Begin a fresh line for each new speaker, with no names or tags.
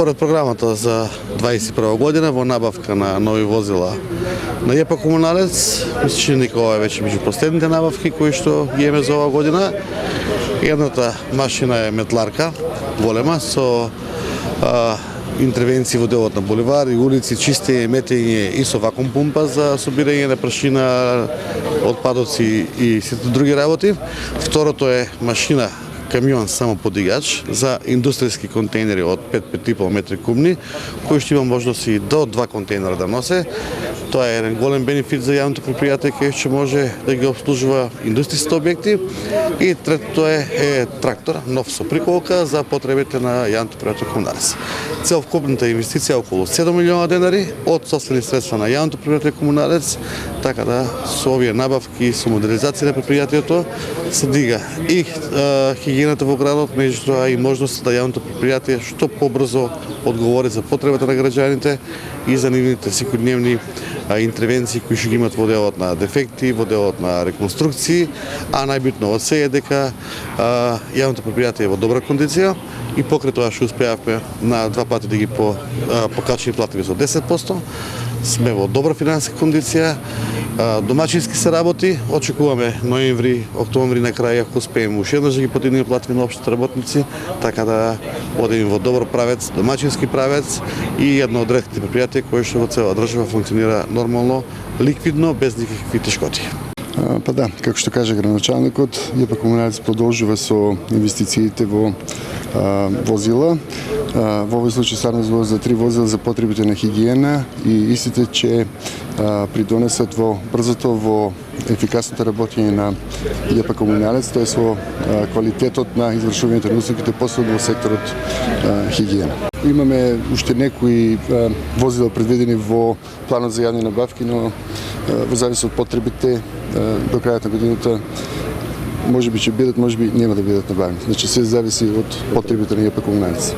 Според програмата за 2021 година во набавка на нови возила на ЕПА Комуналец, мисля, че Никола е веќе меѓу последните набавки кои што ги имаме за оваа година. Едната машина е метларка, голема, со интервенции во делот на буливар и улици, чистење, метење и со вакуум пумпа за собирање на прашина, отпадоци и сите други работи. Второто е машина камион самоподигач за индустријски контейнери од 5,5 метри кубни, кои што има можност и до 2 контейнера да носе. Тоа е еден голем бенефит за јавното предпријатие кој што може да ги обслужува индустријските објекти. И третото е трактор, нов со приколка за потребите на јавното предпријатие Комуналец. Целокупната инвестиција е околу 7 милиона денари од собствени средства на јавното предпријатие Комуналец, така да со овие набавки, со модернизација на предпријатието се дига и хигиената во градот, меѓутоа и можноста да јавното предпријатие што побрзо одговори за потребата на граѓаните и за нивните секојдневни интервенции кои што ги имат во делот на дефекти, во делот на реконструкции, а најбитно од се е дека јавното предпријатие е во добра кондиција и покрај тоа што успеавме на 2 пати да ги покачи платите со 10%, сме во добра финансиска кондиција, домачински се работи, очекуваме ноември, октомври на крај ако успееме уште еднаш да ги подигнеме платите на општите работници, така да одиме во добар правец, домачински правец и едно од ретките предпријатија кои што во цела држава функционира нормално, ликвидно, без никакви тешкоти.
Па да, како што кажа градоначалникот, ЕПА Комуналец продолжува со инвестициите во возила. Во овој случај станува збор за 3 возила за потребите на хигиена и истите че придонесат во брзото, во ефикасното работење на ЕПА Комуналец, тоа е со квалитетот на извршувањето на услугите посебно во секторот хигиена. Имаме уште некои возила предвидени во планот за јавни набавки, но во зависи од потребите до крајот на годината може би ќе бидат, може би нема да бидат набавени. Значи се зависи од потребите на ЕПА Комуналец.